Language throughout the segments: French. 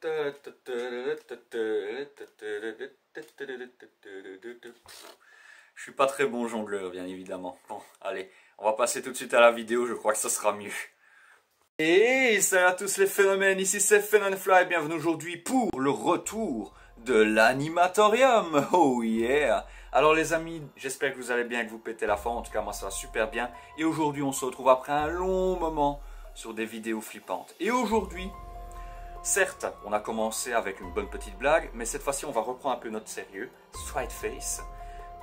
Je suis pas très bon jongleur, bien évidemment. Bon, allez, on va passer tout de suite à la vidéo, je crois que ça sera mieux. Et salut à tous les phénomènes, ici c'est Phénomènefly, bienvenue aujourd'hui pour le retour de l'animatorium. Oh yeah! Alors les amis, j'espère que vous allez bien, que vous pétez la forme, en tout cas moi ça va super bien. Et aujourd'hui on se retrouve après un long moment sur des vidéos flippantes. Et aujourd'hui, certes, on a commencé avec une bonne petite blague, mais cette fois-ci on va reprendre un peu notre sérieux, straight face.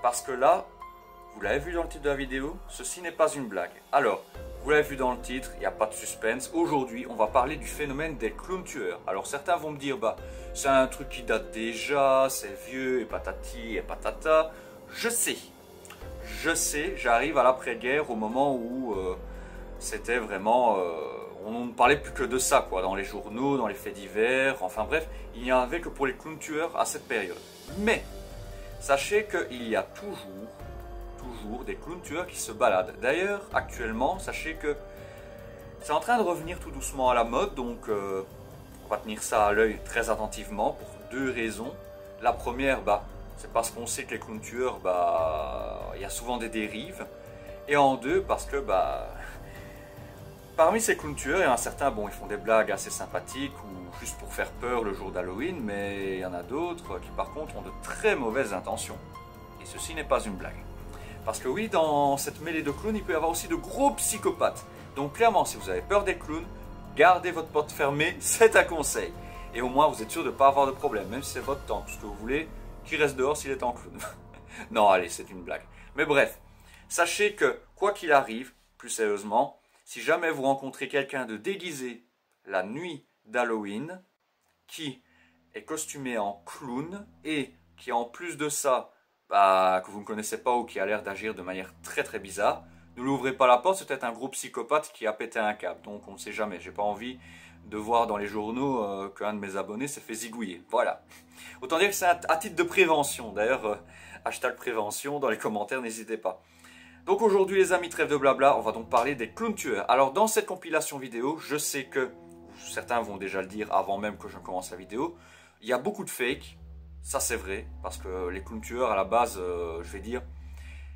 Parce que là, vous l'avez vu dans le titre de la vidéo, ceci n'est pas une blague. Alors, vous l'avez vu dans le titre, il n'y a pas de suspense. Aujourd'hui, on va parler du phénomène des clowns tueurs. Alors certains vont me dire, bah, c'est un truc qui date déjà, c'est vieux, et patati, et patata. Je sais, j'arrive à l'après-guerre au moment où c'était vraiment... on ne parlait plus que de ça, quoi, dans les journaux, dans les faits divers, enfin bref, il n'y en avait que pour les clowns tueurs à cette période. Mais, sachez qu'il y a toujours des clowns tueurs qui se baladent. D'ailleurs, actuellement, sachez que c'est en train de revenir tout doucement à la mode, donc on va tenir ça à l'œil très attentivement pour deux raisons. La première, bah, c'est parce qu'on sait que les clowns tueurs, bah, il y a souvent des dérives. Et en deux, parce que, bah, parmi ces clowns tueurs, il y en a certains, bon, ils font des blagues assez sympathiques ou juste pour faire peur le jour d'Halloween, mais il y en a d'autres qui, par contre, ont de très mauvaises intentions. Et ceci n'est pas une blague. Parce que oui, dans cette mêlée de clowns, il peut y avoir aussi de gros psychopathes. Donc clairement, si vous avez peur des clowns, gardez votre porte fermée, c'est un conseil. Et au moins, vous êtes sûr de ne pas avoir de problème, même si c'est votre temps, tout ce que vous voulez, qu'il reste dehors s'il est en clown. Non, allez, c'est une blague. Mais bref, sachez que, quoi qu'il arrive, plus sérieusement, si jamais vous rencontrez quelqu'un de déguisé la nuit d'Halloween, qui est costumé en clown, et qui en plus de ça, bah, que vous ne connaissez pas ou qui a l'air d'agir de manière très très bizarre, ne l'ouvrez pas la porte, c'est peut-être un gros psychopathe qui a pété un câble, donc on ne sait jamais. J'ai pas envie de voir dans les journaux qu'un de mes abonnés s'est fait zigouiller, voilà. Autant dire que c'est à titre de prévention, d'ailleurs, hashtag prévention dans les commentaires, n'hésitez pas. Donc aujourd'hui les amis, trêve de blabla, on va donc parler des clowns tueurs. Alors dans cette compilation vidéo, je sais que, certains vont déjà le dire avant même que je commence la vidéo, il y a beaucoup de fakes. Ça c'est vrai, parce que les clowns tueurs à la base, je vais dire,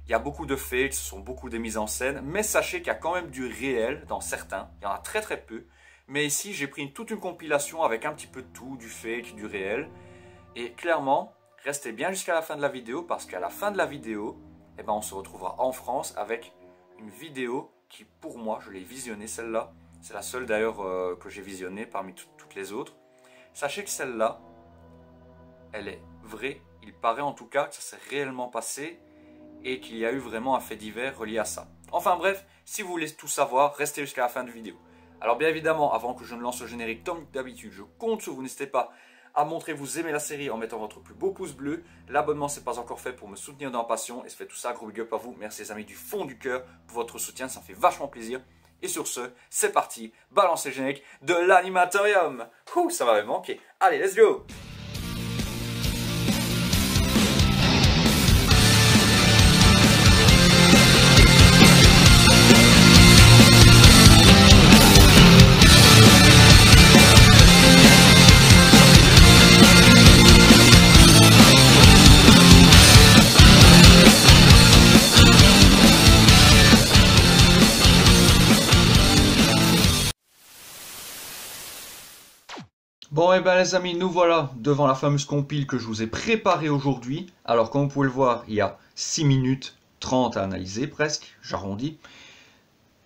il y a beaucoup de fakes, ce sont beaucoup des mises en scène, mais sachez qu'il y a quand même du réel dans certains, il y en a très très peu, mais ici j'ai pris toute une compilation avec un petit peu de tout, du fake, du réel, et clairement, restez bien jusqu'à la fin de la vidéo, parce qu'à la fin de la vidéo, eh ben, on se retrouvera en France avec une vidéo qui pour moi, je l'ai visionnée celle-là, c'est la seule d'ailleurs que j'ai visionnée parmi toutes les autres. Sachez que celle-là, elle est vraie, il paraît en tout cas que ça s'est réellement passé et qu'il y a eu vraiment un fait divers relié à ça. Enfin bref, si vous voulez tout savoir, restez jusqu'à la fin de la vidéo. Alors bien évidemment, avant que je ne lance le générique comme d'habitude, je compte sur vous, n'hésitez pas à montrer que vous aimez la série en mettant votre plus beau pouce bleu. L'abonnement c'est pas encore fait pour me soutenir dans la passion et je fais tout ça, gros big up à vous. Merci les amis du fond du cœur pour votre soutien, ça me fait vachement plaisir. Et sur ce, c'est parti, balancez le générique de l'animatorium. Ouh, ça va me manquer. Allez, let's go! Bon et ben les amis, nous voilà devant la fameuse compile que je vous ai préparée aujourd'hui. Alors comme vous pouvez le voir, il y a 6 minutes 30 à analyser presque, j'arrondis.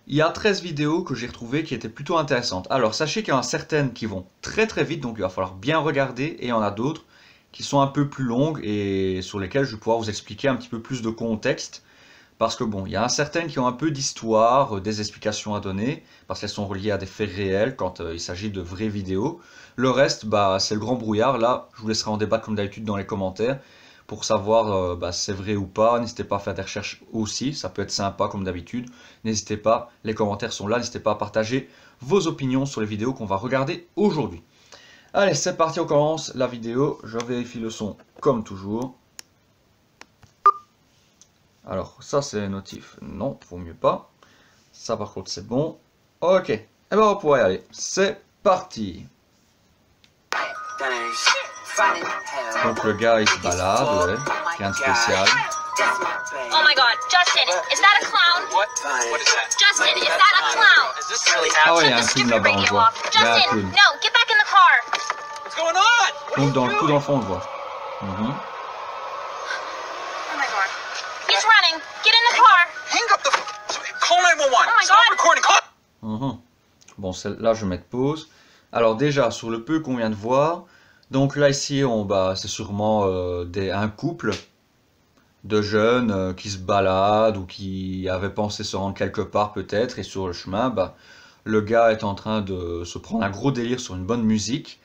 Il y a 13 vidéos que j'ai retrouvées qui étaient plutôt intéressantes. Alors sachez qu'il y en a certaines qui vont très très vite, donc il va falloir bien regarder. Et il y en a d'autres qui sont un peu plus longues et sur lesquelles je vais pouvoir vous expliquer un petit peu plus de contexte. Parce que bon, il y en a certaines qui ont un peu d'histoire, des explications à donner, parce qu'elles sont reliées à des faits réels quand il s'agit de vraies vidéos. Le reste, bah, c'est le grand brouillard. Là, je vous laisserai en débattre comme d'habitude dans les commentaires pour savoir bah, si c'est vrai ou pas. N'hésitez pas à faire des recherches aussi, ça peut être sympa comme d'habitude. N'hésitez pas, les commentaires sont là, n'hésitez pas à partager vos opinions sur les vidéos qu'on va regarder aujourd'hui. Allez, c'est parti, on commence la vidéo. Je vérifie le son comme toujours. Alors, ça c'est notif. Non, vaut mieux pas. Ça par contre c'est bon. Ok. Et ben on pourrait y aller. C'est parti. Donc le gars il se balade, ouais, rien de spécial. Oh my god, Justin, is that a clown? What? What is that? Justin, is that a clown? Is this really Ah ouais, il happening? y a un clown là-bas, on le voit. Il y a un Justin, clown. no, get back in the car. What's going on? Donc dans le coup dans le fond on le voit. Oh my god. He's running. Get in the car. Hang up the phone. Call 911. Oh my Stop God. recording. Call. Bon, là je vais mettre pause. Alors déjà, sur le peu qu'on vient de voir, donc là ici, c'est sûrement un couple de jeunes qui se baladent ou qui avaient pensé se rendre quelque part peut-être, et sur le chemin, le gars est en train de se prendre un gros délire sur une bonne musique.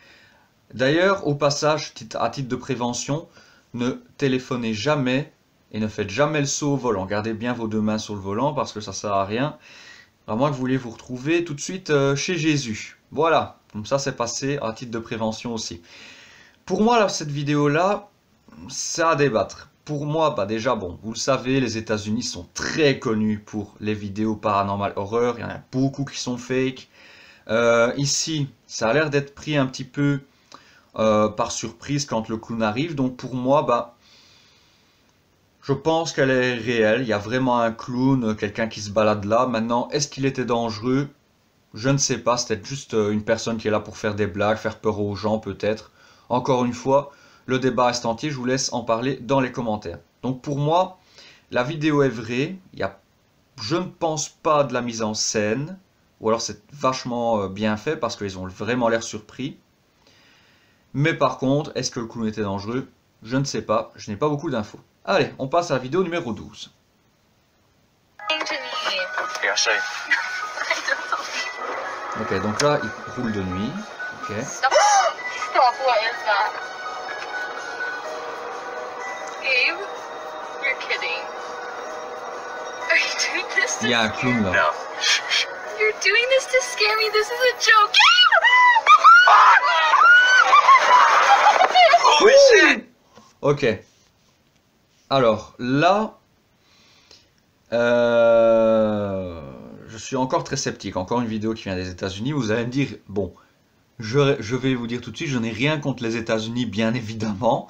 D'ailleurs, au passage, à titre de prévention, ne téléphonez jamais et ne faites jamais le saut au volant. Gardez bien vos deux mains sur le volant parce que ça sert à rien. À moins que vous vouliez vous retrouver tout de suite chez Jésus. Voilà, comme ça c'est passé à titre de prévention aussi. Pour moi, là, cette vidéo-là, c'est à débattre. Pour moi, déjà, bon, vous le savez, les États-Unis sont très connus pour les vidéos paranormal horreur. Il y en a beaucoup qui sont fake. Ici, ça a l'air d'être pris un petit peu par surprise quand le clown arrive. Donc pour moi, je pense qu'elle est réelle. Il y a vraiment un clown, quelqu'un qui se balade là. Maintenant, est-ce qu'il était dangereux? Je ne sais pas. C'est peut-être juste une personne qui est là pour faire des blagues, faire peur aux gens peut-être. Encore une fois, le débat reste entier. Je vous laisse en parler dans les commentaires. Donc pour moi, la vidéo est vraie. Je ne pense pas de la mise en scène. Ou alors c'est vachement bien fait parce qu'ils ont vraiment l'air surpris. Mais par contre, est-ce que le clown était dangereux? Je ne sais pas. Je n'ai pas beaucoup d'infos. Allez, on passe à la vidéo numéro 12. Here, I'll show you. Ok, donc là, il roule de nuit. Ok. Stop, what is that? Gabe, you're kidding. Are you doing this to Il y a un clown là. No. You're doing this to scare me. This is a joke. Holy shit! Ok. Alors, là, je suis encore très sceptique. Encore une vidéo qui vient des États-Unis. Vous allez me dire, bon, je vais vous dire tout de suite, je n'ai rien contre les États-Unis, bien évidemment.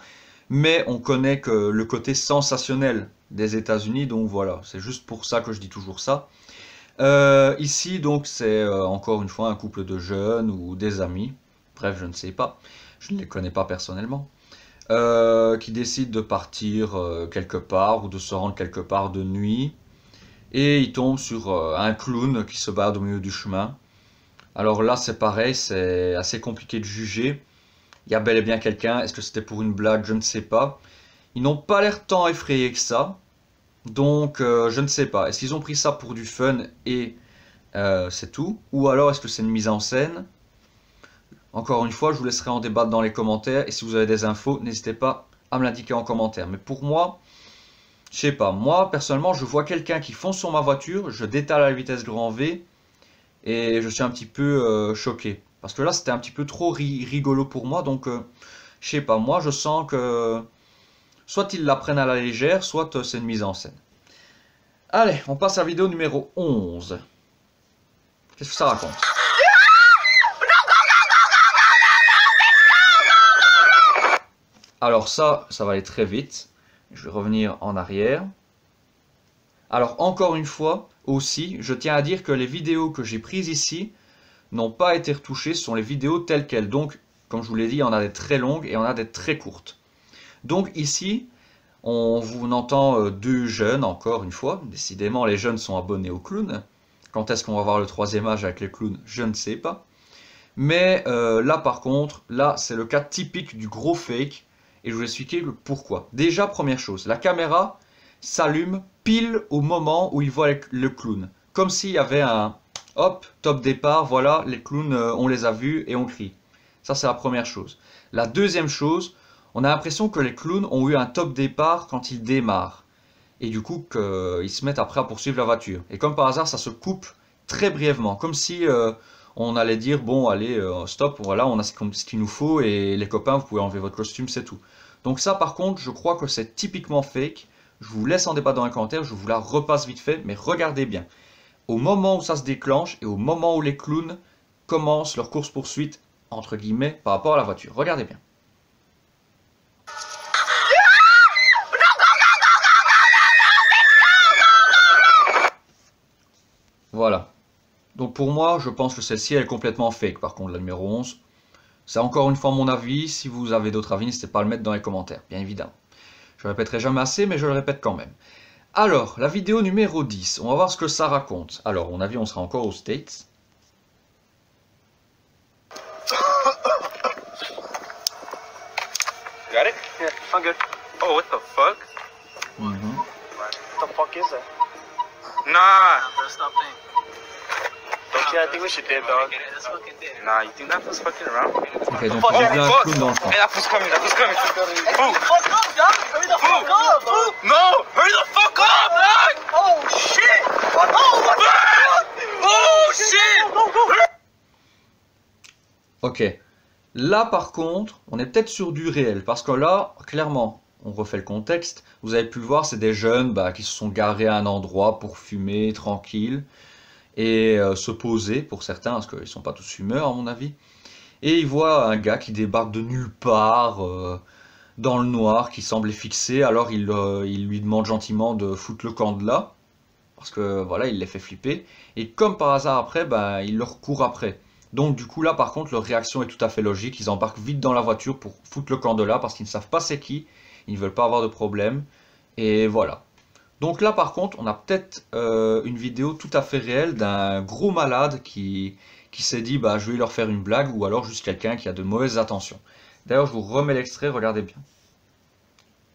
Mais on connaît que le côté sensationnel des États-Unis. Donc voilà, c'est juste pour ça que je dis toujours ça. Ici, donc, c'est encore une fois un couple de jeunes ou des amis. Bref, je ne sais pas. Je ne les connais pas personnellement. Qui décident de partir quelque part ou de se rendre quelque part de nuit. Et ils tombent sur un clown qui se balade au milieu du chemin. Alors là, c'est pareil, c'est assez compliqué de juger. Il y a bel et bien quelqu'un. Est-ce que c'était pour une blague? Je ne sais pas. Ils n'ont pas l'air tant effrayés que ça. Donc, je ne sais pas. Est-ce qu'ils ont pris ça pour du fun et c'est tout? Ou alors, est-ce que c'est une mise en scène? Encore une fois, je vous laisserai en débattre dans les commentaires. Et si vous avez des infos, n'hésitez pas à me l'indiquer en commentaire. Mais pour moi, je sais pas. Moi, personnellement, je vois quelqu'un qui fonce sur ma voiture. Je détale à la vitesse grand V. Et je suis un petit peu choqué. Parce que là, c'était un petit peu trop rigolo pour moi. Donc, je sais pas. Moi, je sens que soit ils la prennent à la légère, soit c'est une mise en scène. Allez, on passe à la vidéo numéro 11. Qu'est-ce que ça raconte? Alors ça va aller très vite. Je vais revenir en arrière. Alors encore une fois, aussi, je tiens à dire que les vidéos que j'ai prises ici n'ont pas été retouchées, ce sont les vidéos telles quelles. Donc, comme je vous l'ai dit, on a des très longues et on a des très courtes. Donc ici, on entend deux jeunes, encore une fois. Décidément, les jeunes sont abonnés au clown. Quand est-ce qu'on va voir le troisième âge avec les clowns? Je ne sais pas. Mais là, par contre, là, c'est le cas typique du gros fake. Et je vais vous expliquer le pourquoi. Déjà, première chose, la caméra s'allume pile au moment où il voit le clown. Comme s'il y avait un, hop, top départ, voilà, les clowns, on les a vus et on crie. Ça, c'est la première chose. La deuxième chose, on a l'impression que les clowns ont eu un top départ quand ils démarrent. Et du coup, qu'ils se mettent après à poursuivre la voiture. Et comme par hasard, ça se coupe très brièvement. Comme si on allait dire, bon, allez, stop, voilà, on a ce qu'il nous faut. Et les copains, vous pouvez enlever votre costume, c'est tout. Donc ça, par contre, je crois que c'est typiquement fake. Je vous laisse en débat dans les commentaires, je vous la repasse vite fait. Mais regardez bien. Au moment où ça se déclenche et au moment où les clowns commencent leur course-poursuite, entre guillemets, par rapport à la voiture. Regardez bien. Voilà. Donc pour moi, je pense que celle-ci elle est complètement fake. Par contre, la numéro 11, c'est encore une fois mon avis. Si vous avez d'autres avis, n'hésitez pas à le mettre dans les commentaires, bien évidemment. Je le répéterai jamais assez, mais je le répète quand même. Alors, la vidéo numéro 10, on va voir ce que ça raconte. Alors, à mon avis, on sera encore aux States. Got it? Yeah, I'm good. Oh, what the fuck? Mhm. What the fuck is that? Nah. Stop playing. Yeah, I think we should dip, dog. Nah, you think that was fucking around? Ok, donc il y a un clown dans le fond. Hey, that was coming, that was coming. Boo! Fuck up, dog! Hurry the fuck up, bro! No! Hurry the fuck up, dog! Oh shit! Oh my god! Oh shit! Go, go, go! Ok. Là, par contre, on est peut-être sur du réel. Parce que là, clairement, on refait le contexte. Vous avez pu le voir, c'est des jeunes qui se sont garés à un endroit pour fumer tranquille. Et se poser, pour certains, parce qu'ils ne sont pas tous fumeurs, à mon avis. Et ils voient un gars qui débarque de nulle part, dans le noir, qui semble les fixer. Alors il lui demande gentiment de foutre le camp de là. Parce que, voilà, il les fait flipper. Et comme par hasard, après, il leur court après. Donc du coup là par contre leur réaction est tout à fait logique, ils embarquent vite dans la voiture pour foutre le camp de là parce qu'ils ne savent pas c'est qui, ils ne veulent pas avoir de problème, et voilà. Donc là par contre on a peut-être une vidéo tout à fait réelle d'un gros malade qui s'est dit je vais leur faire une blague, ou alors juste quelqu'un qui a de mauvaises intentions. D'ailleurs je vous remets l'extrait, regardez bien.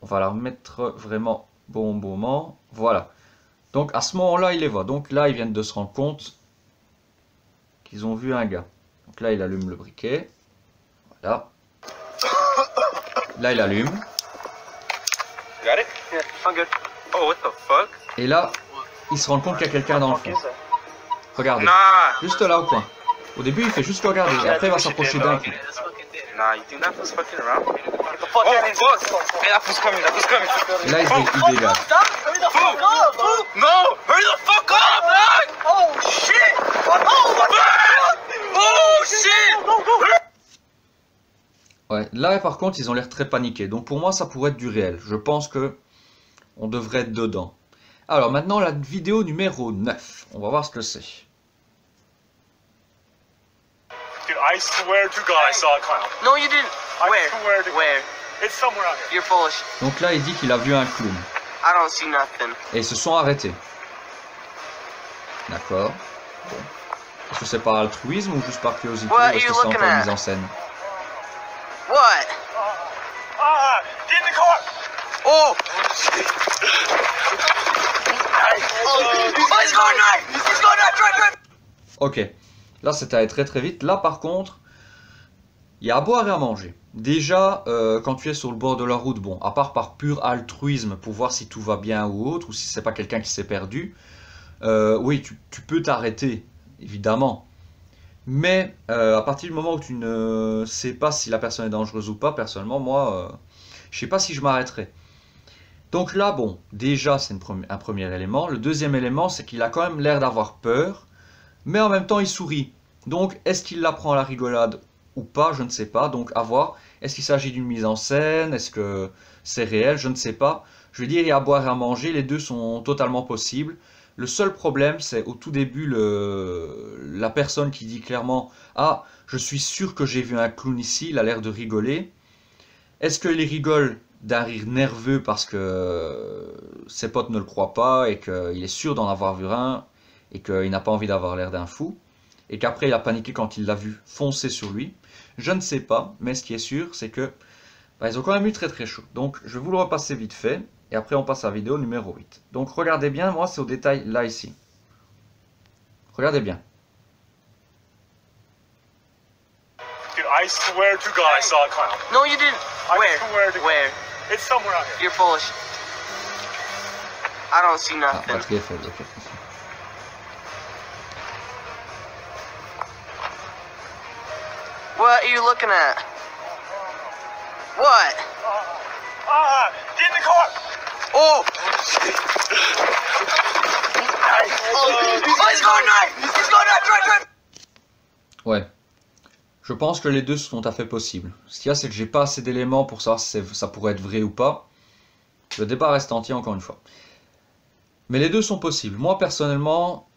On va la remettre vraiment bon moment, voilà. Donc à ce moment-là il les voit, donc là ils viennent de se rendre compte qu'ils ont vu un gars. Donc là, il allume le briquet. Voilà. Là, il allume. Got it? Yeah, I'm good. Oh, what the fuck? Et là, il se rend compte qu'il y a quelqu'un dans le fond. Regardez. Nah. Juste là au coin. Au début, il fait juste le regarder. Et après, il va s'approcher d'un coup. Nah, you think that was fucking around? Oh, fuck! Hey, that was coming, that was coming. Et là, il dégage. Stop! Hurry the fuck up, bro! No! Hurry the fuck up, dog! Oh shit! Oh my god! Oh shit! Go, go, go! Ouais, là, par contre, ils ont l'air très paniqués. Donc pour moi, ça pourrait être du réel. Je pense que on devrait être dedans. Alors maintenant, la vidéo numéro 9. On va voir ce que c'est. Dude, I swear to God I saw a clown. No, you didn't. I Where? swear to God. Where? It's somewhere out here. You're full of shit. Donc là, il dit qu'il a vu un clown. I don't see nothing. Et ils se sont arrêtés. D'accord. Bon. Est-ce que c'est par altruisme ou juste par curiosité, ou What est-ce are que you c'est looking encore une at? mise en scène? What? Get in the car! Oh! He's going right! He's going right! Drive! Ok. Là, c'est allé très très vite. Là, par contre, il y a à boire et à manger. Déjà, quand tu es sur le bord de la route, bon, à part par pur altruisme pour voir si tout va bien ou autre, ou si c'est pas quelqu'un qui s'est perdu, oui, tu peux t'arrêter, évidemment. Mais à partir du moment où tu ne sais pas si la personne est dangereuse ou pas, personnellement, moi, je sais pas si je m'arrêterai. Donc là, bon, déjà, c'est un premier élément. Le deuxième élément, c'est qu'il a quand même l'air d'avoir peur, mais en même temps, il sourit. Donc, est-ce qu'il la prend à la rigolade ou pas? Je ne sais pas. Donc, à voir. Est-ce qu'il s'agit d'une mise en scène? Est-ce que c'est réel? Je ne sais pas. Je veux dire, il y a à boire et à manger. Les deux sont totalement possibles. Le seul problème, c'est au tout début, la personne qui dit clairement « Ah, je suis sûr que j'ai vu un clown ici, il a l'air de rigoler. » Est-ce qu'il rigole d'un rire nerveux parce que ses potes ne le croient pas et qu'il est sûr d'en avoir vu un et qu'il n'a pas envie d'avoir l'air d'un fou et qu'après il a paniqué quand il l'a vu foncer sur lui? Je ne sais pas, mais ce qui est sûr, c'est que ils ont quand même eu très très chaud. Donc je vais vous le repasser vite fait et après on passe à la vidéo numéro 8. Donc regardez bien, moi c'est au détail là ici. Regardez bien. Dude, I swear to God I saw a clown. No, you didn't. I Where? swear to God. Where? It's somewhere out here. You're full of shit. I don't see Ah, nothing. batterie est faible, ok. What are you looking at? What? Get in the car! Oh! He's going right! He's going right! Drive! Ouais. Je pense que les deux sont tout à fait possibles. Ce qu'il y a, c'est que j'ai pas assez d'éléments pour savoir si ça pourrait être vrai ou pas. Le débat reste entier, encore une fois. Mais les deux sont possibles. Moi, personnellement,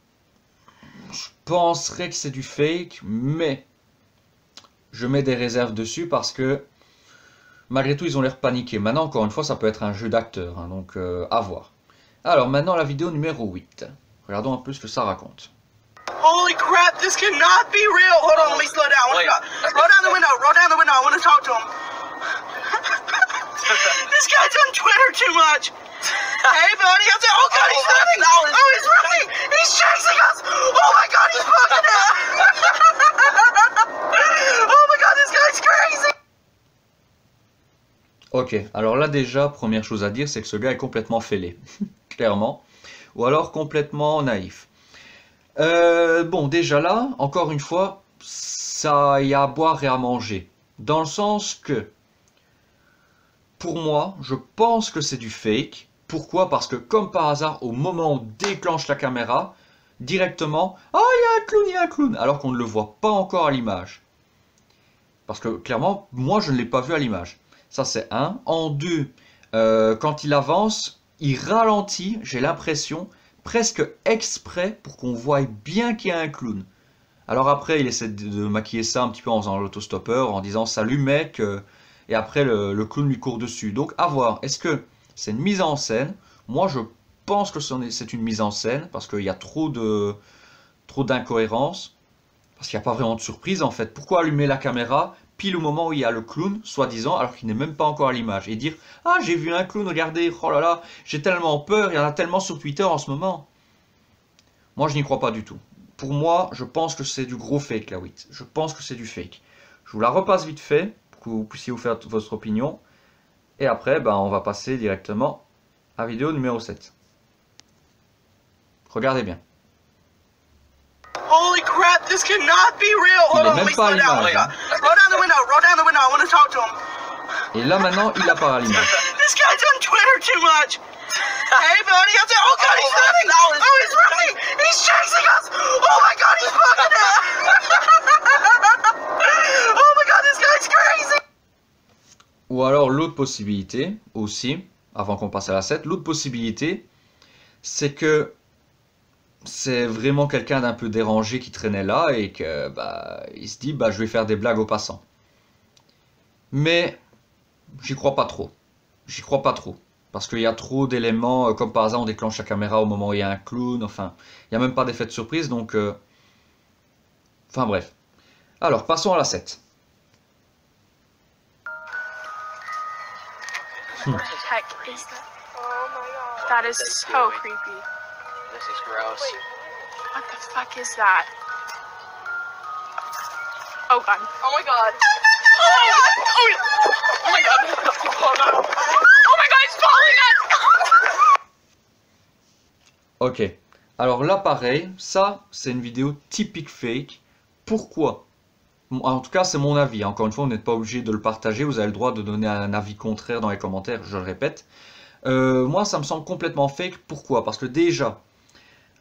penserais que c'est du fake, mais je mets des réserves dessus parce que malgré tout ils ont l'air paniqués. Maintenant encore une fois ça peut être un jeu d'acteur, hein, donc à voir. Alors maintenant la vidéo numéro 8. Regardons un peu ce que ça raconte. Holy crap, this cannot be real. Hold on, let me slow down. Wait. Roll down the window. Roll down the window. I want to talk to him. This guy's on Twitter too much. Hey, buddy. I said, oh, God, he's running. Oh, he's running. He's chasing us. Oh, my God, he's fucking it. Oh, my God, this guy's crazy. Ok, alors là déjà, première chose à dire, c'est que ce gars est complètement fêlé. Clairement. Ou alors complètement naïf. Bon, déjà là, encore une fois, ça y a à boire et à manger. Dans le sens que, pour moi, je pense que c'est du fake. Pourquoi? Parce que, comme par hasard, au moment où on déclenche la caméra, directement, « Ah, il y a un clown, il y a un clown !» alors qu'on ne le voit pas encore à l'image. Parce que, clairement, moi, je ne l'ai pas vu à l'image. Ça, c'est un. En deux, quand il avance, il ralentit, j'ai l'impression, presque exprès pour qu'on voie bien qu'il y a un clown. Alors après, il essaie de maquiller ça un petit peu en faisant l'autostoppeur, en disant « Salut mec !» et après, le clown lui court dessus. Donc, à voir. Est-ce que c'est une mise en scène? Moi, je pense que c'est une mise en scène, parce qu'il y a trop d'incohérences. Parce qu'il n'y a pas vraiment de surprise, en fait. Pourquoi allumer la caméra pile au moment où il y a le clown, soi-disant, alors qu'il n'est même pas encore à l'image, et dire « Ah, j'ai vu un clown, regardez, oh là là, j'ai tellement peur, il y en a tellement sur Twitter en ce moment. » Moi, je n'y crois pas du tout. Pour moi, je pense que c'est du gros fake, la 8. Je pense que c'est du fake. Je vous la repasse vite fait, pour que vous puissiez vous faire votre opinion. Et après, ben, on va passer directement à vidéo numéro 7. Regardez bien. Holy crap, this cannot be real. Hold on, let me slow down. Roll down the window. Roll down the window. I want to talk to him. Et là, maintenant, il apparaît à l'image. This guy's on Twitter too much. Hey, buddy. I said, oh, God, he's running. Oh, he's running. He's chasing us. Oh, my God, he's fucking it. Oh, my God, this guy's crazy. Ou alors, l'autre possibilité, aussi, avant qu'on passe à la 7, l'autre possibilité, c'est que c'est vraiment quelqu'un d'un peu dérangé qui traînait là et que bah, il se dit bah, je vais faire des blagues aux passants. Mais j'y crois pas trop. J'y crois pas trop. Parce qu'il y a trop d'éléments, comme par hasard on déclenche la caméra au moment où il y a un clown, enfin, il n'y a même pas d'effet de surprise, donc... Enfin bref. Alors, passons à la 7. What the heck is that? Oh my god. That is so creepy. This is gross. Wait, what the fuck is that? Oh god. Oh my god. Oh my god. Oh my god. Oh my god. Oh my god, it's falling on. Ok. Alors là, pareil, ça, c'est une vidéo typique fake. Pourquoi? En tout cas, c'est mon avis. Encore une fois, vous n'êtes pas obligé de le partager. Vous avez le droit de donner un avis contraire dans les commentaires, je le répète. Moi, ça me semble complètement fake. Pourquoi? Parce que déjà,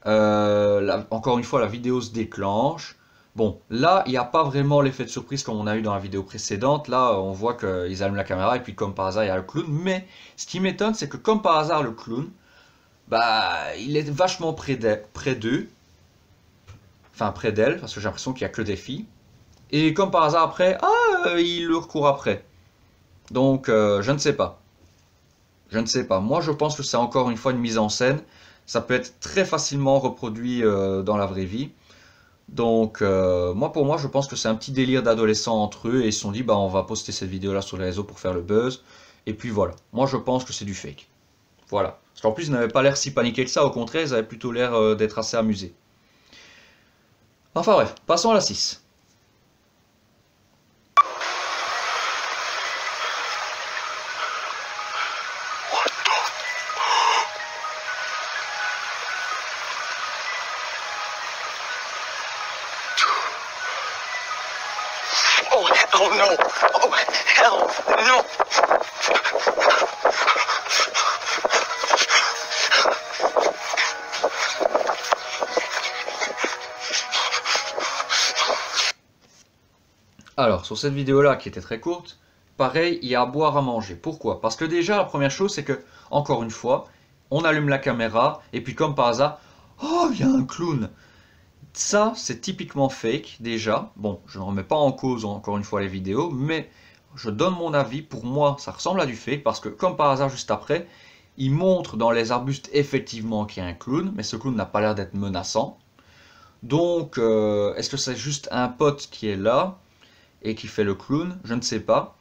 encore une fois, la vidéo se déclenche. Bon, là, il n'y a pas vraiment l'effet de surprise comme on a eu dans la vidéo précédente. Là, on voit qu'ils allument la caméra et puis comme par hasard, il y a le clown. Mais ce qui m'étonne, c'est que comme par hasard, le clown, bah, il est vachement près d'eux. Enfin, près d'elle, parce que j'ai l'impression qu'il n'y a que des filles. Et comme par hasard après, il leur court après. Donc, je ne sais pas. Je ne sais pas. Moi, je pense que c'est encore une fois une mise en scène. Ça peut être très facilement reproduit dans la vraie vie. Donc, pour moi, je pense que c'est un petit délire d'adolescents entre eux. Et ils se sont dit, bah, on va poster cette vidéo-là sur les réseaux pour faire le buzz. Et puis voilà. Moi, je pense que c'est du fake. Voilà. Parce qu'en plus, ils n'avaient pas l'air si paniqués que ça. Au contraire, ils avaient plutôt l'air d'être assez amusés. Enfin bref, passons à la 6. Oh, hell no. Oh, hell no. Alors, sur cette vidéo-là, qui était très courte, pareil, il y a à boire à manger. Pourquoi? Parce que déjà, la première chose, c'est que, encore une fois, on allume la caméra, et puis comme par hasard, oh, il y a un clown. Ça, c'est typiquement fake, déjà. Bon, je ne remets pas en cause, encore une fois, les vidéos, mais je donne mon avis. Pour moi, ça ressemble à du fake, parce que, comme par hasard, juste après, il montre dans les arbustes, effectivement, qu'il y a un clown, mais ce clown n'a pas l'air d'être menaçant. Donc, est-ce que c'est juste un pote qui est là, et qui fait le clown? Je ne sais pas.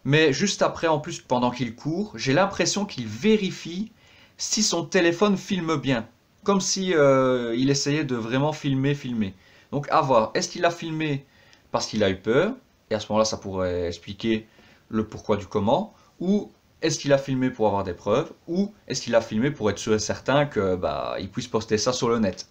Mais juste après, en plus, pendant qu'il court, j'ai l'impression qu'il vérifie si son téléphone filme bien. Comme si il essayait de vraiment filmer. Donc à voir, est-ce qu'il a filmé parce qu'il a eu peur? Et à ce moment-là, ça pourrait expliquer le pourquoi du comment. Ou est-ce qu'il a filmé pour avoir des preuves? Ou est-ce qu'il a filmé pour être sûr et certain que il puisse poster ça sur le net?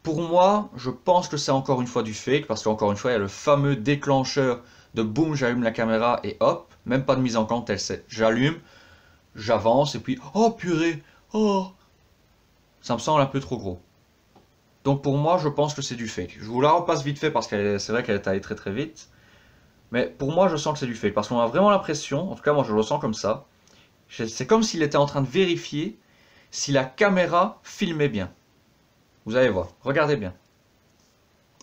Pour moi, je pense que c'est encore une fois du fake. Parce qu'encore une fois, il y a le fameux déclencheur de boum, j'allume la caméra et hop. Même pas de mise en compte, elle sait. J'allume, j'avance et puis oh purée, oh. Ça me semble un peu trop gros. Donc pour moi, je pense que c'est du fake. Je vous la repasse vite fait parce que c'est vrai qu'elle est allée très très vite. Mais pour moi, je sens que c'est du fake. Parce qu'on a vraiment l'impression, en tout cas moi je le ressens comme ça. C'est comme s'il était en train de vérifier si la caméra filmait bien. Vous allez voir, regardez bien.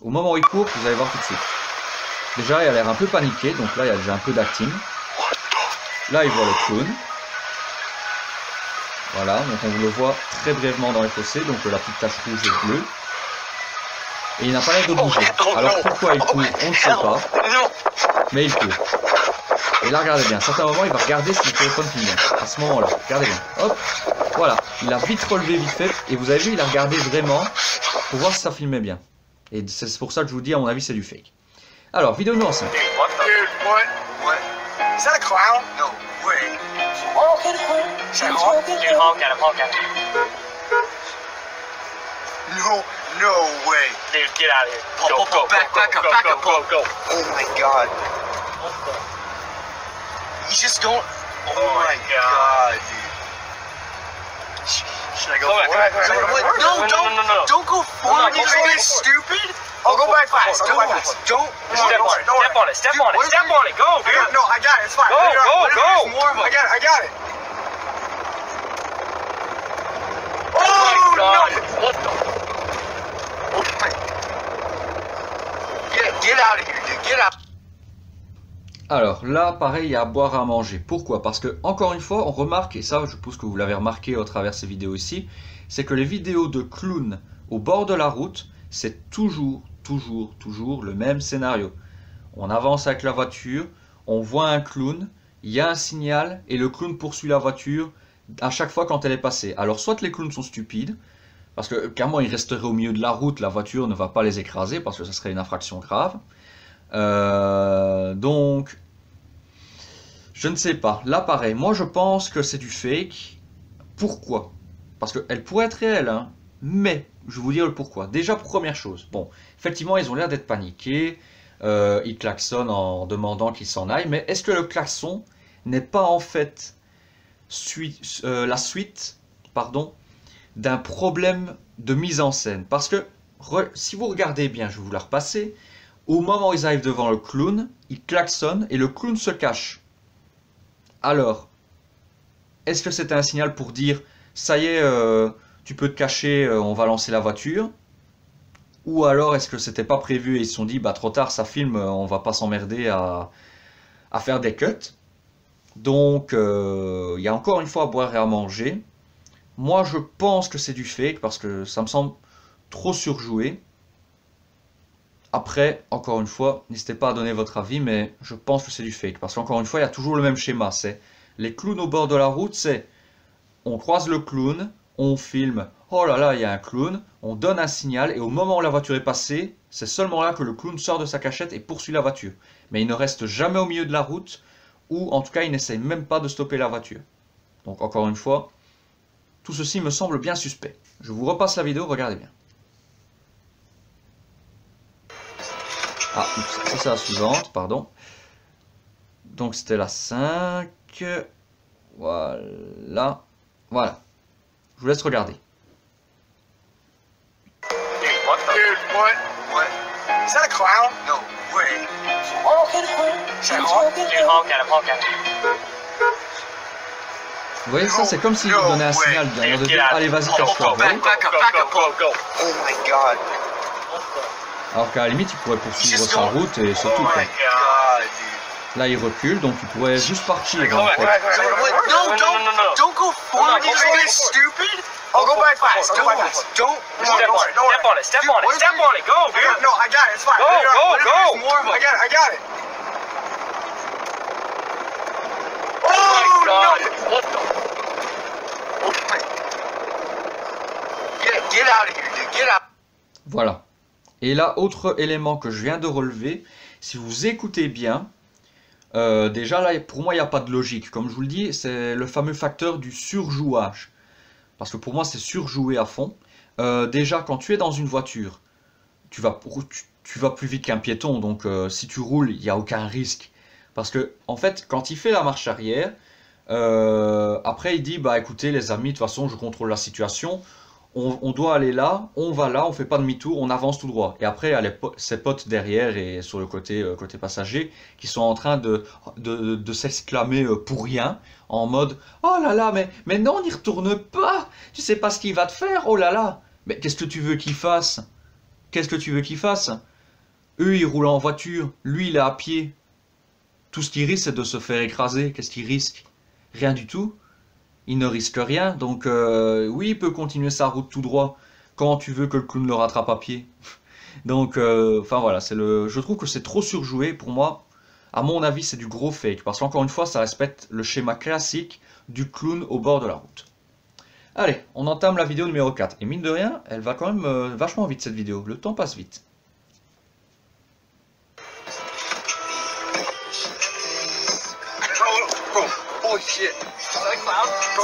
Au moment où il court, vous allez voir tout de suite. Déjà, il a l'air un peu paniqué, donc là il y a déjà un peu d'acting. Là, il voit le clown. Voilà, donc on le voit très brièvement dans les fossés, donc la petite tache rouge et bleue. Et il n'a pas l'air de bouger. Alors pourquoi il court, on ne sait pas. Mais il court. Et là, regardez bien, à certains moments, il va regarder si le téléphone filme bien. À ce moment-là, regardez bien. Hop, voilà. Il a vite relevé, vite fait. Et vous avez vu, il a regardé vraiment pour voir si ça filmait bien. Et c'est pour ça que je vous dis, à mon avis, c'est du fake. Alors, vidéo numéro 5. Dude, what? Is that a clown? No way. Dude, honk at him, honk at him. No way. Dude, get out of here. Go, Back up. Oh my god. He's just going. Oh my god, dude. Should I go forward? No. Don't go forward. You guys stupid. I'll go back fast. Don't. Step on it. Go, dude. No, I got it. It's fine. Go. I got it. Oh, God. What the? Get out of here, dude. Get out. Alors là, pareil, il y a à boire et à manger. Pourquoi? Parce que, encore une fois, on remarque, et ça je pense que vous l'avez remarqué au travers de ces vidéos ici, c'est que les vidéos de clowns au bord de la route, c'est toujours le même scénario. On avance avec la voiture, on voit un clown, il y a un signal, et le clown poursuit la voiture à chaque fois quand elle est passée. Alors soit les clowns sont stupides, parce que clairement ils resteraient au milieu de la route, la voiture ne va pas les écraser, parce que ça serait une infraction grave. Donc, je ne sais pas. Là, pareil, moi je pense que c'est du fake. Pourquoi? Parce qu'elle pourrait être réelle, hein. Mais, je vais vous dire le pourquoi. Déjà, première chose, bon, effectivement, ils ont l'air d'être paniqués. Ils klaxonnent en demandant qu'ils s'en aillent. Mais est-ce que le klaxon n'est pas en fait la suite, d'un problème de mise en scène? Parce que, si vous regardez bien, je vais vous la repasser. Au moment où ils arrivent devant le clown, ils klaxonnent et le clown se cache. Alors, est-ce que c'était un signal pour dire « ça y est, tu peux te cacher, on va lancer la voiture » ou alors est-ce que c'était pas prévu et ils se sont dit « bah trop tard, ça filme, on va pas s'emmerder à faire des cuts ». Donc, il y a encore une fois à boire et à manger. Moi, je pense que c'est du fake parce que ça me semble trop surjoué. Après, encore une fois, n'hésitez pas à donner votre avis, mais je pense que c'est du fake. Parce qu'encore une fois, il y a toujours le même schéma. C'est les clowns au bord de la route, c'est on croise le clown, on filme, oh là là, il y a un clown, on donne un signal, et au moment où la voiture est passée, c'est seulement là que le clown sort de sa cachette et poursuit la voiture. Mais il ne reste jamais au milieu de la route, ou en tout cas, il n'essaye même pas de stopper la voiture. Donc encore une fois, tout ceci me semble bien suspect. Je vous repasse la vidéo, regardez bien. Ah, ça c'est la suivante, pardon. Donc c'était la 5. Voilà. Voilà. Je vous laisse regarder. Dude, what? Is that a clown? No way. Dude, honk at him. Vous voyez, ça c'est comme s'il vous donnait un signal d'un moment donné. Allez, vas-y, cache-toi. Back up. Oh my god. Alors qu'à la limite, il pourrait poursuivre sa route et c'est tout. Quoi. Là, il recule, donc il pourrait juste partir. En fait. No, don't go forward. You're being stupid. Oh, go back fast. Go back fast. Don't. Step on it. Step on it. Go, dude. No, I got it. It's fine. Go. I got it. Oh my God. What the? Get out of here, dude. Get out. Voilà. Et là, autre élément que je viens de relever, si vous écoutez bien, déjà là, pour moi, il n'y a pas de logique. Comme je vous le dis, c'est le fameux facteur du surjouage. Parce que pour moi, c'est surjoué à fond. Déjà, quand tu es dans une voiture, tu vas plus vite qu'un piéton. Donc, si tu roules, il n'y a aucun risque. Parce que, en fait, quand il fait la marche arrière, après, il dit, bah écoutez, les amis, de toute façon, je contrôle la situation. On doit aller là, on va là, on fait pas demi-tour, on avance tout droit. Et après, il y a ses potes derrière et sur le côté passager qui sont en train de s'exclamer pour rien, en mode « Oh là là, mais non, n'y retourne pas! Tu sais pas ce qu'il va te faire, oh là là! Mais qu'est-ce que tu veux qu'il fasse? Qu'est-ce que tu veux qu'il fasse? Eux, ils roulent en voiture, lui, il est à pied. Tout ce qu'il risque, c'est de se faire écraser. Qu'est-ce qu'il risque? Rien du tout. Il ne risque rien, donc oui, il peut continuer sa route tout droit quand tu veux que le clown le rattrape à pied. Donc, enfin voilà, je trouve que c'est trop surjoué pour moi. À mon avis, c'est du gros fake, parce qu'encore une fois, ça respecte le schéma classique du clown au bord de la route. Allez, on entame la vidéo numéro 4. Et mine de rien, elle va quand même vachement vite cette vidéo, le temps passe vite. Holy shit. Is that a clown? Go.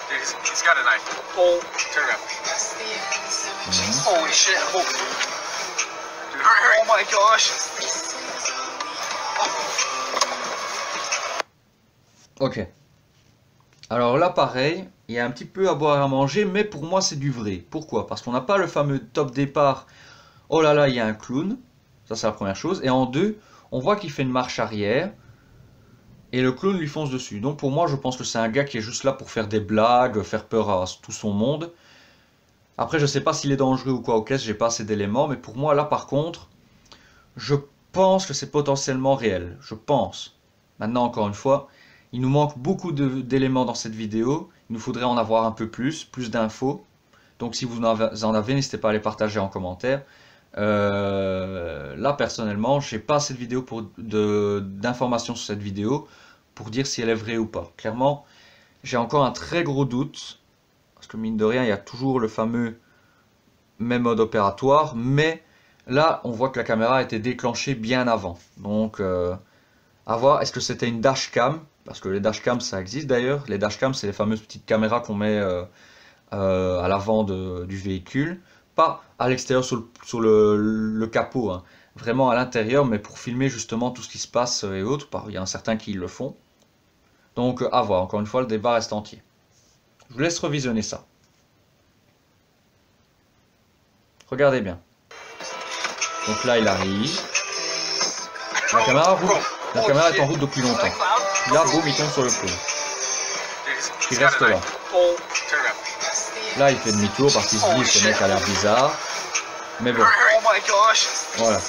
Dude, he's got a knife. Oh. Turn around. Holy shit. Dude, hurry. Oh my gosh. Ok. Alors là, pareil, il y a un petit peu à boire et à manger, mais pour moi, c'est du vrai. Pourquoi? Parce qu'on n'a pas le fameux top départ. Oh là là, il y a un clown. Ça, c'est la première chose. Et en deux, on voit qu'il fait une marche arrière. Et le clown lui fonce dessus. Donc pour moi, je pense que c'est un gars qui est juste là pour faire des blagues, faire peur à tout son monde. Après, je sais pas s'il est dangereux ou quoi au caisse, j'ai pas assez d'éléments. Mais pour moi, là par contre, je pense que c'est potentiellement réel. Je pense. Maintenant, encore une fois, il nous manque beaucoup d'éléments dans cette vidéo. Il nous faudrait en avoir un peu plus d'infos. Donc si vous en avez, n'hésitez pas à les partager en commentaire. Là personnellement, j'ai pas assez de vidéos d'informations sur cette vidéo pour dire si elle est vraie ou pas. Clairement, j'ai encore un très gros doute parce que mine de rien, il y a toujours le fameux même mode opératoire, mais là, on voit que la caméra a été déclenchée bien avant. Donc, à voir, est-ce que c'était une dashcam? Parce que les dashcams, ça existe d'ailleurs. Les dashcams, c'est les fameuses petites caméras qu'on met à l'avant du véhicule. Pas à l'extérieur sur le capot, hein. Vraiment à l'intérieur, mais pour filmer justement tout ce qui se passe et autres. Il y en a certains qui le font. Donc à voir, encore une fois, le débat reste entier. Je vous laisse revisionner ça. Regardez bien. Donc là, il arrive. La caméra est en route depuis longtemps. Là, boum, il tombe sur le clown. Il reste là. Là, il fait demi-tour parce qu'il se dit ce mec a l'air bizarre. Mais bon. Voilà.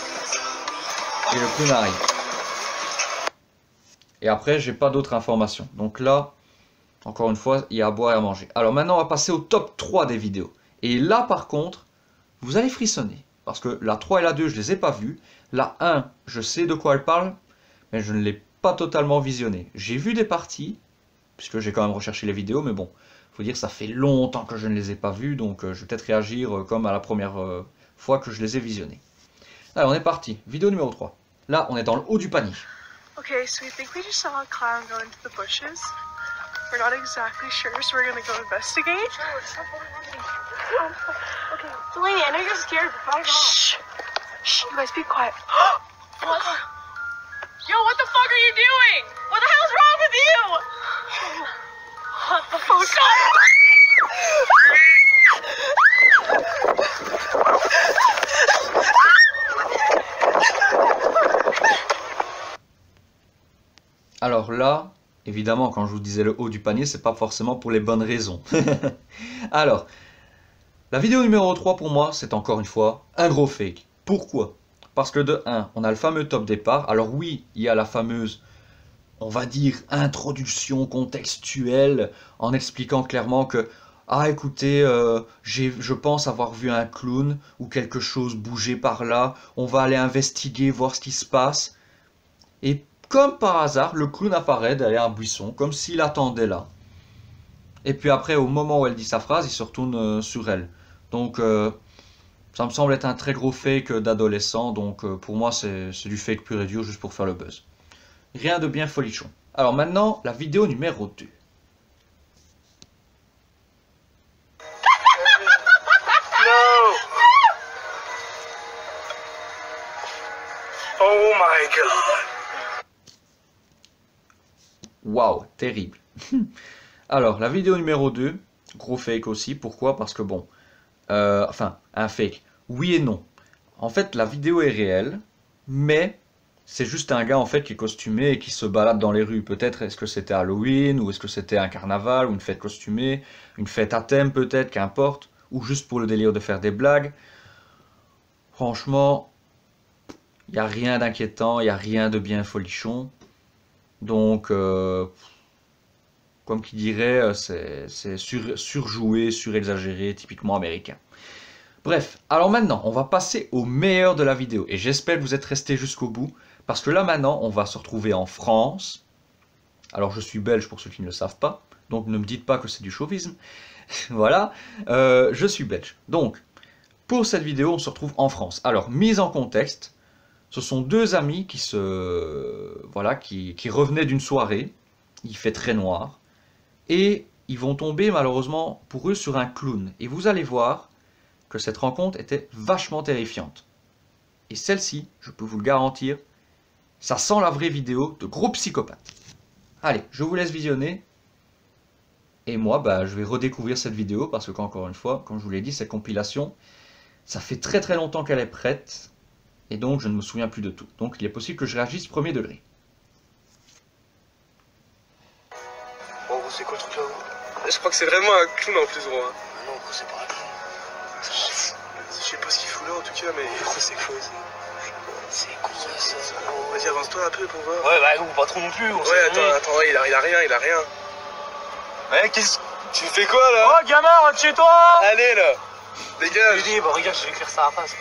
Et le clown arrive. Et après, j'ai pas d'autres informations. Donc là, encore une fois, il y a à boire et à manger. Alors maintenant, on va passer au top 3 des vidéos. Et là, par contre, vous allez frissonner. Parce que la 3 et la 2, je les ai pas vues. La 1, je sais de quoi elle parle, mais je ne l'ai pas totalement visionnée. J'ai vu des parties, puisque j'ai quand même recherché les vidéos, mais bon, faut dire que ça fait longtemps que je ne les ai pas vues, donc je vais peut-être réagir comme à la première fois que je les ai visionnées. Allez, on est parti. Vidéo numéro 3. Là, on est dans le haut du panier. Okay, so we think we just saw a clown go into the bushes. We're not exactly sure, so we're gonna go investigate. Okay, Delaney, I know you're scared, but bye. Shh! Shh, you guys be quiet. What? Yo, what the fuck are you doing? What the hell's wrong with you? What the fuck? Alors là, évidemment, quand je vous disais le haut du panier, c'est pas forcément pour les bonnes raisons. Alors, La vidéo numéro 3 pour moi, c'est encore une fois un gros fake. Pourquoi? Parce que de 1, on a le fameux top départ. Alors oui, il y a la fameuse, on va dire, introduction contextuelle en expliquant clairement que ah écoutez, je pense avoir vu un clown ou quelque chose bouger par là, on va aller investiguer, voir ce qui se passe. Et comme par hasard, le clown apparaît derrière un buisson, comme s'il attendait là. Et puis après, au moment où elle dit sa phrase, il se retourne sur elle. Donc ça me semble être un très gros fake d'adolescent, donc pour moi c'est du fake pur et dur juste pour faire le buzz. Rien de bien folichon. Alors maintenant, la vidéo numéro 2. Oh my god. Waouh, terrible. Alors, la vidéo numéro 2, gros fake aussi. Pourquoi? Parce que bon, enfin, un fake. Oui et non. En fait, la vidéo est réelle, mais c'est juste un gars en fait qui est costumé et qui se balade dans les rues. Peut-être est-ce que c'était Halloween, ou est-ce que c'était un carnaval, ou une fête costumée, une fête à thème peut-être, qu'importe, ou juste pour le délire de faire des blagues. Franchement, il n'y a rien d'inquiétant, il n'y a rien de bien folichon. Donc, comme qui dirait, c'est surjoué, surexagéré, typiquement américain. Bref, alors maintenant, on va passer au meilleur de la vidéo. Et j'espère que vous êtes restés jusqu'au bout. Parce que là, maintenant, on va se retrouver en France. Alors, je suis belge pour ceux qui ne le savent pas. Donc, ne me dites pas que c'est du chauvisme. Voilà, je suis belge. Donc, pour cette vidéo, on se retrouve en France. Alors, mise en contexte, ce sont deux amis qui revenaient d'une soirée. Il fait très noir. Et ils vont tomber, malheureusement, pour eux, sur un clown. Et vous allez voir que cette rencontre était vachement terrifiante. Et celle-ci, je peux vous le garantir, ça sent la vraie vidéo de gros psychopathes. Allez, je vous laisse visionner. Et moi, je vais redécouvrir cette vidéo parce que, encore une fois, comme je vous l'ai dit, cette compilation, ça fait très très longtemps qu'elle est prête. Et donc, je ne me souviens plus de tout. Donc, il est possible que je réagisse premier degré. Oh, c'est quoi le truc là? Je crois que c'est vraiment un clown en plus, gros. Ah non, c'est pas un clown. Je sais pas ce qu'il fout là en tout cas, mais c'est quoi ça? C'est quoi ça? Vas-y, avance-toi un peu pour voir. Ouais, bah, pas trop non plus. Ouais, attends, il a rien. Ouais, qu'est-ce que... Tu fais quoi là? Oh, gamin, rentre chez toi! Allez là! Dégage! Je lui dis, bah, regarde, je vais écrire ça à la face.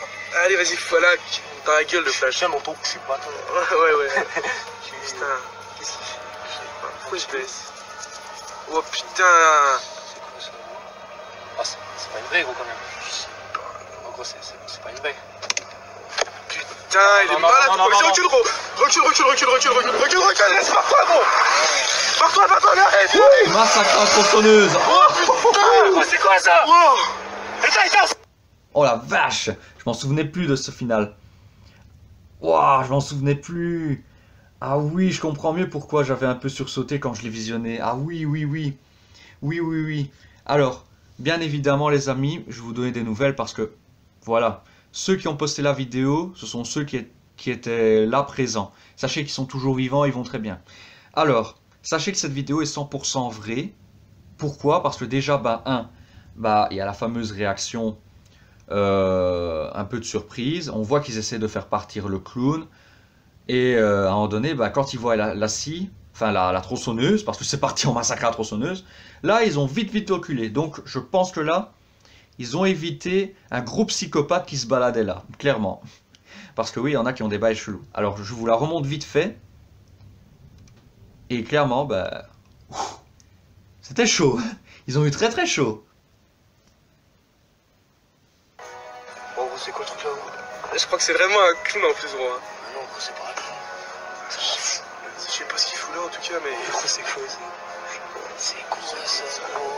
Allez, vas-y, voilà, dans la gueule le flash. Tiens, dans ton cul, pas toi. Ouais. Putain, qu'est-ce qu'il fait? Je sais pas. Pourquoi je baisse? Oh putain! C'est quoi ça? Ah, c'est pas une vraie, gros, quand même. Je sais pas. En gros, c'est pas une vraie. Putain, il est malade! Vas-y, recule, gros! Recule! Laisse par-toi, gros! Par-toi, arrête! Massacre à tronçonneuse. Oh putain! C'est quoi ça? Oh! Oh la vache, je m'en souvenais plus de ce final. Waouh, je m'en souvenais plus. Ah oui, je comprends mieux pourquoi j'avais un peu sursauté quand je l'ai visionné. Ah oui. Alors, bien évidemment les amis, je vais vous donner des nouvelles parce que, voilà, ceux qui ont posté la vidéo, ce sont ceux qui étaient là présents. Sachez qu'ils sont toujours vivants, ils vont très bien. Alors, sachez que cette vidéo est 100% vraie. Pourquoi? Parce que déjà, il y a la fameuse réaction un peu de surprise. On voit qu'ils essaient de faire partir le clown. Et à un moment donné, quand ils voient la scie, enfin la tronçonneuse, parce que c'est parti en massacre à la tronçonneuse, là, ils ont vite reculé. Donc, je pense que là, ils ont évité un gros psychopathe qui se baladait là, clairement. Parce que oui, il y en a qui ont des bails chelous. Alors, je vous la remonte vite fait. Et clairement, c'était chaud. Ils ont eu très chaud. Oh, c'est quoi le truc là? Je crois que c'est vraiment un clown en plus, gros. Ah non, c'est pas un clown. Je sais pas ce qu'il fout là en tout cas, mais c'est quoi ça? C'est quoi ça?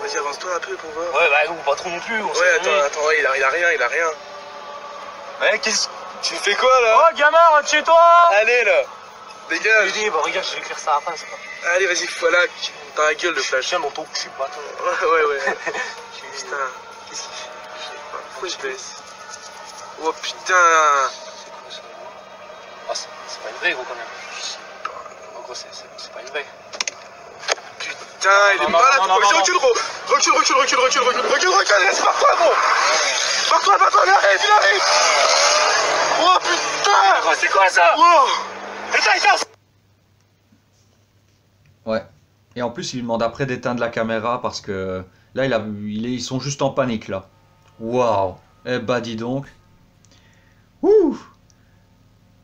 Vas-y, avance-toi un peu pour voir. Ouais, bah, pas trop non plus. Ouais, attends, il a rien. Ouais, qu'est-ce que... Tu fais quoi là? Oh, gamin, rentre chez toi! Allez là! Je Dégage! lui dis, bah, regarde, je vais écrire ça à la face. Allez, vas-y, voilà, dans la gueule le flash. Tiens, dans ton cul, pas toi. Ouais. Putain, qu'est-ce qu'il fait? Je sais pas. Pourquoi je baisse? Oh putain! C'est quoi ça? Ah, c'est pas une vraie, gros, quand même. Je sais pas. En gros, c'est pas une vraie. Putain, il est malade. Recule, gros. Recule, reste par toi, gros. Par toi, il arrive. Oh putain. C'est quoi ça? Oh. Ouais. Et en plus, il lui demande après d'éteindre la caméra parce que là, ils sont juste en panique là. Waouh. Eh bah dis donc. Ouh.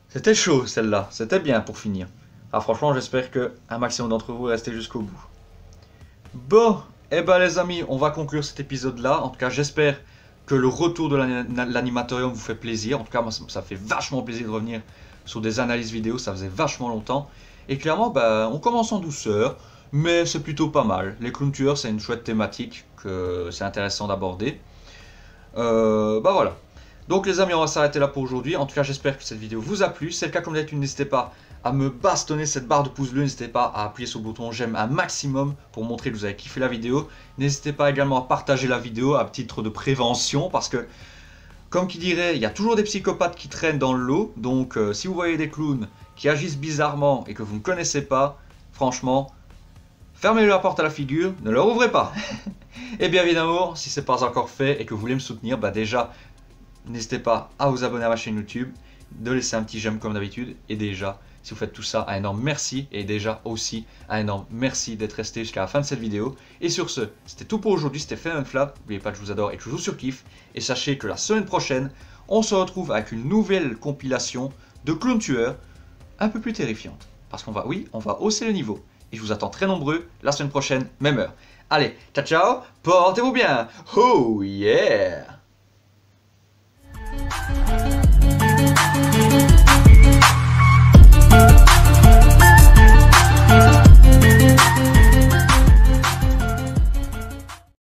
C'était chaud celle-là. C'était bien pour finir. Ah franchement, j'espère que un maximum d'entre vous est resté jusqu'au bout. Bon, eh ben les amis, on va conclure cet épisode-là. En tout cas, j'espère que le retour de l'animatorium vous fait plaisir. En tout cas, moi, ça fait vachement plaisir de revenir sur des analyses vidéo. Ça faisait vachement longtemps. Et clairement, on commence en douceur, mais c'est plutôt pas mal. Les clowns tueurs, c'est une chouette thématique que c'est intéressant d'aborder. Voilà. Donc les amis, on va s'arrêter là pour aujourd'hui. En tout cas, j'espère que cette vidéo vous a plu. Si c'est le cas, comme d'habitude, n'hésitez pas à me bastonner cette barre de pouce bleu. N'hésitez pas à appuyer sur le bouton j'aime un maximum pour montrer que vous avez kiffé la vidéo. N'hésitez pas également à partager la vidéo à titre de prévention parce que, comme qui dirait, il y a toujours des psychopathes qui traînent dans le lot. Donc si vous voyez des clowns qui agissent bizarrement et que vous ne connaissez pas, franchement, fermez la porte à la figure, ne leur ouvrez pas. Et bien évidemment, si ce n'est pas encore fait et que vous voulez me soutenir, déjà, n'hésitez pas à vous abonner à ma chaîne YouTube, de laisser un petit j'aime comme d'habitude. Et déjà, si vous faites tout ça, un énorme merci. Et déjà aussi, un énorme merci d'être resté jusqu'à la fin de cette vidéo. Et sur ce, c'était tout pour aujourd'hui, c'était Fen and Flap. N'oubliez pas que je vous adore et que je vous surkiffe. Et sachez que la semaine prochaine, on se retrouve avec une nouvelle compilation de clowns tueurs un peu plus terrifiante. Parce qu'on va, oui, on va hausser le niveau. Et je vous attends très nombreux la semaine prochaine, même heure. Allez, ciao ciao, portez-vous bien. Oh yeah!